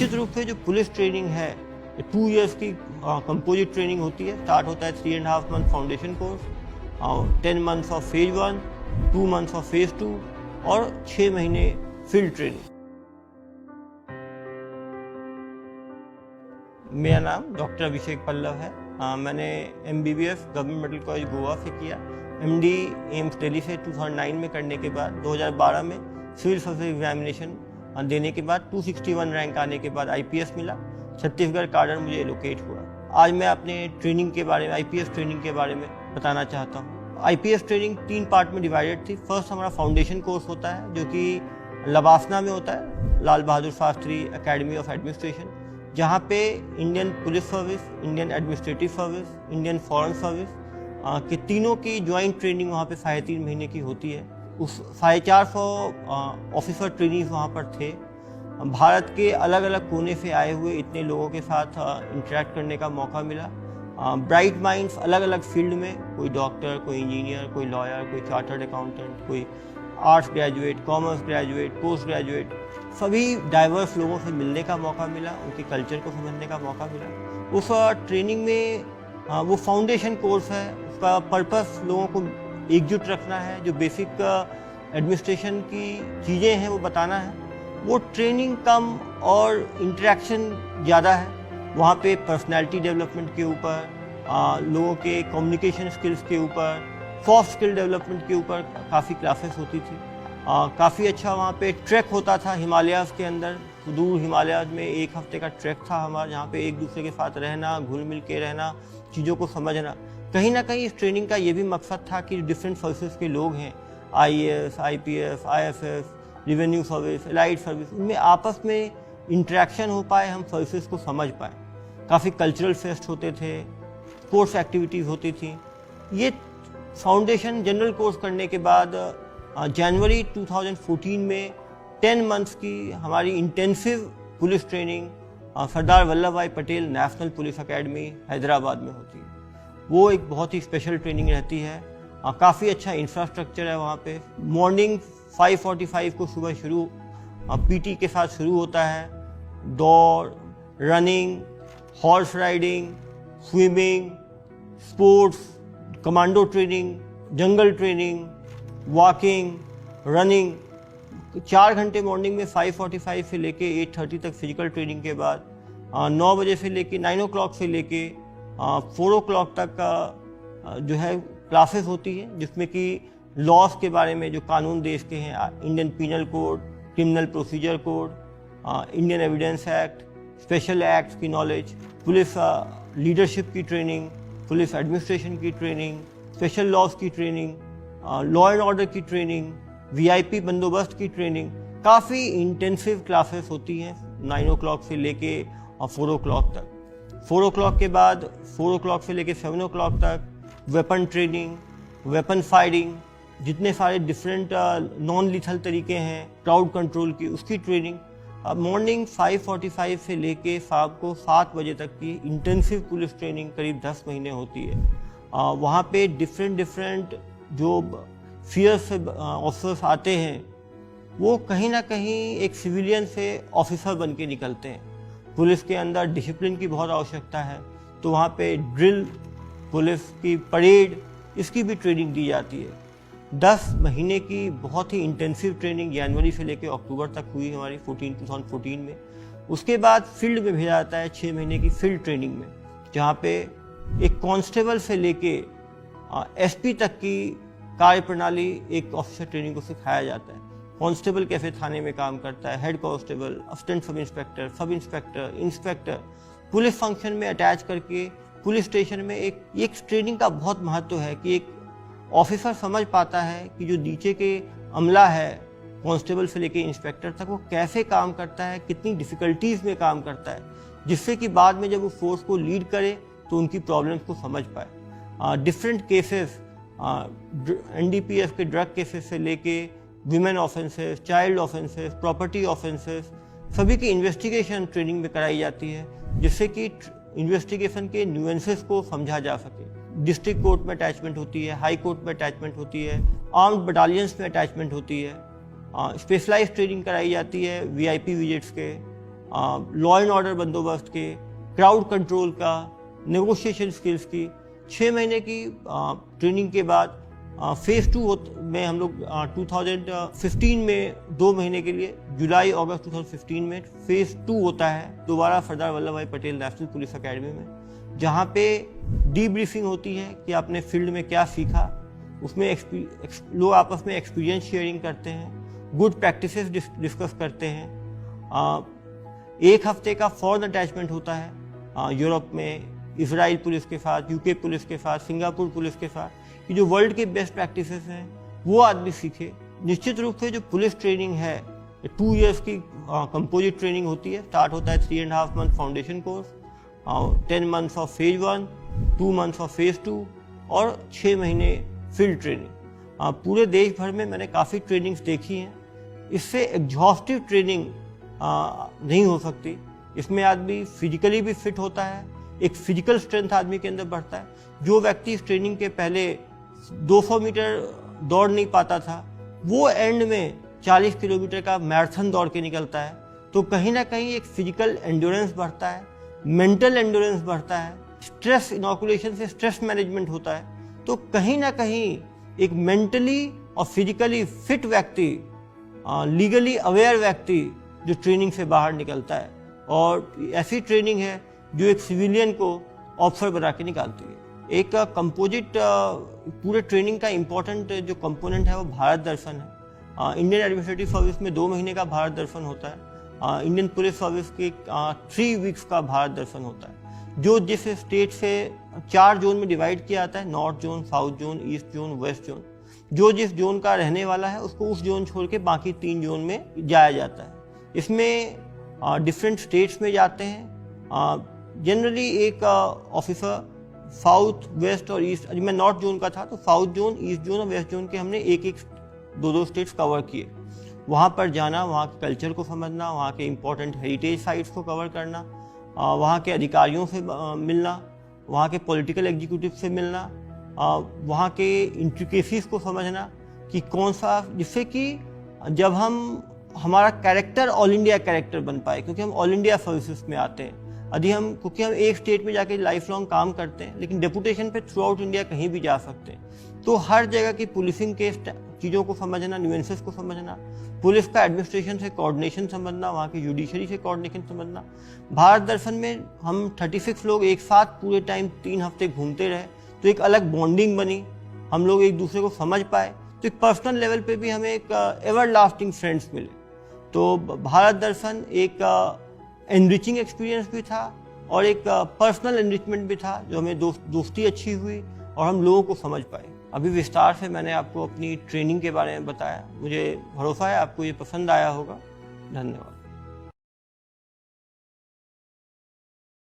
निश्चित रूप से जो पुलिस ट्रेनिंग है 2 इयर्स की कंपोजिट ट्रेनिंग होती है। स्टार्ट होता है 3.5 month foundation course, 10 months of phase 1, 2 months of phase 2 और 6 महीने फील्ड ट्रेनिंग। मेरा नाम डॉक्टर अभिषेक पल्लव है। मैंने MBBS government medical college Goa से किया। MD एम्स दिल्ली से 2009 में करने के बाद 2012 में सिविल सर्विस एग्जामिनेशन देने के बाद 261 रैंक आने के बाद IPS मिला। छत्तीसगढ़ काडर मुझे एलोकेट हुआ। आज मैं अपने ट्रेनिंग के बारे में, IPS ट्रेनिंग के बारे में बताना चाहता हूँ। IPS ट्रेनिंग 3 पार्ट में डिवाइडेड थी। फर्स्ट हमारा फाउंडेशन कोर्स होता है जो कि लबासना में होता है, Lal Bahadur Shastri academy of administration, जहाँ पे Indian police service, Indian administrative service, Indian foreign service के तीनों की ज्वाइंट ट्रेनिंग वहाँ पे 3.5 महीने की होती है। उस 450 ऑफिसर ट्रेनिंग वहाँ पर थे। भारत के अलग अलग कोने से आए हुए इतने लोगों के साथ इंटरेक्ट करने का मौका मिला। ब्राइट माइंड्स अलग अलग फील्ड में, कोई डॉक्टर, कोई इंजीनियर, कोई लॉयर, कोई चार्टर्ड अकाउंटेंट, कोई arts graduate, commerce graduate, post graduate, सभी डाइवर्स लोगों से मिलने का मौका मिला, उनके कल्चर को समझने का मौका मिला। उस ट्रेनिंग में वो फाउंडेशन कोर्स है, उसका पर्पस लोगों को एकजुट रखना है, जो बेसिक एडमिनिस्ट्रेशन की चीज़ें हैं वो बताना है। वो ट्रेनिंग कम और इंटरेक्शन ज़्यादा है। वहाँ पे पर्सनैलिटी डेवलपमेंट के ऊपर, लोगों के कम्युनिकेशन स्किल्स के ऊपर, सॉफ्ट स्किल डेवलपमेंट के ऊपर काफ़ी क्लासेस होती थी। काफ़ी अच्छा वहाँ पे ट्रैक होता था हिमालयाज़ के अंदर, सुदूर हिमालयाज़ में 1 हफ्ते का ट्रैक था हमारा, जहाँ पे एक दूसरे के साथ रहना, घुल मिल के रहना, चीज़ों को समझना। कहीं ना कहीं इस ट्रेनिंग का ये भी मकसद था कि डिफरेंट सर्विसेज के लोग हैं, IAS, IPS, IFS, revenue service, allied service, उनमें आपस में इंटरेक्शन हो पाए, हम सर्विसेज को समझ पाए। काफ़ी कल्चरल फेस्ट होते थे, स्पोर्ट्स एक्टिविटीज़ होती थी। ये फाउंडेशन जनरल कोर्स करने के बाद जनवरी 2014 में 10 मंथ्स की हमारी intensive police training Sardar Vallabh भाई Patel national police academy Hyderabad में होती है। वो एक बहुत ही स्पेशल ट्रेनिंग रहती है। काफ़ी अच्छा इंफ्रास्ट्रक्चर है वहाँ पे। मॉर्निंग 5:45 को सुबह शुरू PT के साथ शुरू होता है। दौड़, running, horse riding, swimming, sports, commando training, जंगल ट्रेनिंग, वॉकिंग, रनिंग। 4 घंटे मॉर्निंग में 5:45 से लेके 8:30 तक फिजिकल ट्रेनिंग के बाद 9 बजे से लेके 9 o'clock से लेके 4 o'clock तक का जो है क्लासेस होती हैं, जिसमें कि लॉस के बारे में, जो कानून देश के हैं, Indian penal code, criminal procedure code, Indian evidence act, special acts की नॉलेज, पुलिस लीडरशिप की ट्रेनिंग, पुलिस एडमिनिस्ट्रेशन की ट्रेनिंग, स्पेशल लॉज की ट्रेनिंग, लॉ एंड ऑर्डर की ट्रेनिंग, VIP बंदोबस्त की ट्रेनिंग। काफ़ी इंटेंसिव क्लासेस होती हैं 9 o'clock से लेके 4 o'clock तक। 4 o'clock के बाद 4 o'clock से लेके 7 o'clock तक वेपन ट्रेनिंग, वेपन फायरिंग, जितने सारे डिफरेंट नॉन लीथल तरीके हैं, क्राउड कंट्रोल की, उसकी ट्रेनिंग। अब मॉर्निंग 5:45 से लेके शाम को 7 बजे तक की इंटेंसिव पुलिस ट्रेनिंग करीब 10 महीने होती है। वहाँ पे डिफरेंट जो फियर से ऑफिसर्स आते हैं, वो कहीं ना कहीं एक सिविलियन से ऑफिसर बन के निकलते हैं। पुलिस के अंदर डिसिप्लिन की बहुत आवश्यकता है, तो वहाँ पे ड्रिल, पुलिस की परेड, इसकी भी ट्रेनिंग दी जाती है। 10 महीने की बहुत ही इंटेंसिव ट्रेनिंग जनवरी से लेकर अक्टूबर तक हुई हमारी 2014 में। उसके बाद फील्ड में भेजा जाता है 6 महीने की फील्ड ट्रेनिंग में, जहाँ पे एक कांस्टेबल से लेके SP तक की कार्य प्रणाली एक ऑफिसर ट्रेनिंग को सिखाया जाता है। कांस्टेबल कैसे थाने में काम करता है, head constable, assistant sub inspector, inspector, police function में अटैच करके पुलिस स्टेशन में एक ट्रेनिंग का बहुत महत्व है कि एक ऑफिसर समझ पाता है कि जो नीचे के अमला है, कांस्टेबल से लेके इंस्पेक्टर तक, वो कैसे काम करता है, कितनी डिफ़िकल्टीज़ में काम करता है, जिससे कि बाद में जब वो फोर्स को लीड करे तो उनकी प्रॉब्लम्स को समझ पाए। डिफरेंट केसेस, NDPS के ड्रग केसेस से लेके women offences, child offences, property offences, सभी की इन्वेस्टिगेशन ट्रेनिंग में कराई जाती है, जिससे कि इन्वेस्टिगेशन के न्यूएंसेस को समझा जा सके। डिस्ट्रिक्ट कोर्ट में अटैचमेंट होती है, हाई कोर्ट में अटैचमेंट होती है, आर्म्ड बटालियंस में अटैचमेंट होती है, स्पेशलाइज ट्रेनिंग कराई जाती है VIP विजिट्स के, लॉ एंड ऑर्डर बंदोबस्त के, क्राउड कंट्रोल का, नेगोशिएशन स्किल्स की। 6 महीने की ट्रेनिंग के बाद फेज़ 2 में हम लोग 2015 में 2 महीने के लिए, जुलाई अगस्त 2015 में फेज़ 2 होता है दोबारा सरदार वल्लभ भाई पटेल नेशनल पुलिस एकेडमी में, जहाँ पे डीब्रीफिंग होती है कि आपने फील्ड में क्या सीखा। उसमें लोग आपस में एक्सपीरियंस शेयरिंग करते हैं, गुड प्रैक्टिसेस डिस्कस करते हैं। 1 हफ्ते का फॉरेन अटैचमेंट होता है यूरोप में, इजराइल पुलिस के साथ, यूके पुलिस के साथ, सिंगापुर पुलिस के साथ, कि जो वर्ल्ड के बेस्ट प्रैक्टिसेस हैं वो आदमी सीखे। निश्चित रूप से जो पुलिस ट्रेनिंग है 2 इयर्स की कंपोजिट ट्रेनिंग होती है। स्टार्ट होता है 3.5 month foundation course, 10 months of phase 1, 2 months of phase 2 और 6 महीने फील्ड ट्रेनिंग। पूरे देश भर में मैंने काफ़ी ट्रेनिंग्स देखी हैं। इससे एग्जॉस्टिव ट्रेनिंग नहीं हो सकती। इसमें आदमी फिजिकली भी फिट होता है, एक फिजिकल स्ट्रेंथ आदमी के अंदर बढ़ता है। जो व्यक्ति इस ट्रेनिंग के पहले 200 मीटर दौड़ नहीं पाता था, वो एंड में 40 किलोमीटर का मैराथन दौड़ के निकलता है। तो कहीं ना कहीं एक फिजिकल एंड्योरेंस बढ़ता है, मेंटल एंड्योरेंस बढ़ता है, स्ट्रेस इनोकुलेशन से स्ट्रेस मैनेजमेंट होता है। तो कहीं ना कहीं एक मेंटली और फिजिकली फिट व्यक्ति, लीगली अवेयर व्यक्ति जो ट्रेनिंग से बाहर निकलता है, और ऐसी ट्रेनिंग है जो एक सिविलियन को ऑफिसर बना के निकालती है। एक कंपोजिट पूरे ट्रेनिंग का इम्पोर्टेंट जो कंपोनेंट है वो भारत दर्शन है। इंडियन एडमिनिस्ट्रेटिव सर्विस में 2 महीने का भारत दर्शन होता है। इंडियन पुलिस सर्विस के 3 वीक्स का भारत दर्शन होता है, जो जिस स्टेट से 4 जोन में डिवाइड किया जाता है, north zone, south zone, east zone, west zone. जो जिस जोन का रहने वाला है उसको उस जोन छोड़ के बाकी 3 जोन में जाया जाता है। इसमें डिफरेंट स्टेट्स में जाते हैं। जनरली एक ऑफिसर साउथ, वेस्ट और ईस्ट, मैं नॉर्थ जोन का था तो साउथ जोन, ईस्ट जोन और वेस्ट जोन के हमने एक 2 स्टेट्स कवर किए। वहाँ पर जाना, वहाँ के कल्चर को समझना, वहाँ के इम्पोर्टेंट हेरिटेज साइट्स को कवर करना, वहाँ के अधिकारियों से मिलना, वहाँ के पॉलिटिकल एग्जीक्यूटिव से मिलना, वहाँ के इंट्रिकेसीज को समझना कि कौन सा, जिससे कि जब हमारा कैरेक्टर ऑल इंडिया कैरेक्टर बन पाए, क्योंकि हम ऑल इंडिया सर्विसेज में आते हैं। क्योंकि हम एक स्टेट में जाके लाइफ लॉन्ग काम करते हैं, लेकिन डेपुटेशन पे थ्रू आउट इंडिया कहीं भी जा सकते हैं। तो हर जगह की पुलिसिंग के चीज़ों को समझना, न्यूएंसेस को समझना, पुलिस का एडमिनिस्ट्रेशन से कोऑर्डिनेशन समझना, वहाँ की जुडिशरी से कोऑर्डिनेशन समझना। भारत दर्शन में हम 36 लोग एक साथ पूरे टाइम 3 हफ्ते घूमते रहे, तो एक अलग बॉन्डिंग बनी, हम लोग एक दूसरे को समझ पाए। तो एक पर्सनल लेवल पे भी हमें एक एवर लास्टिंग फ्रेंड्स मिले। तो भारत दर्शन एक एनरिचिंग एक्सपीरियंस भी था और एक पर्सनल एनरिचमेंट भी था, जो हमें दोस्ती अच्छी हुई और हम लोगों को समझ पाए। अभी विस्तार से मैंने आपको अपनी ट्रेनिंग के बारे में बताया। मुझे भरोसा है आपको ये पसंद आया होगा। धन्यवाद।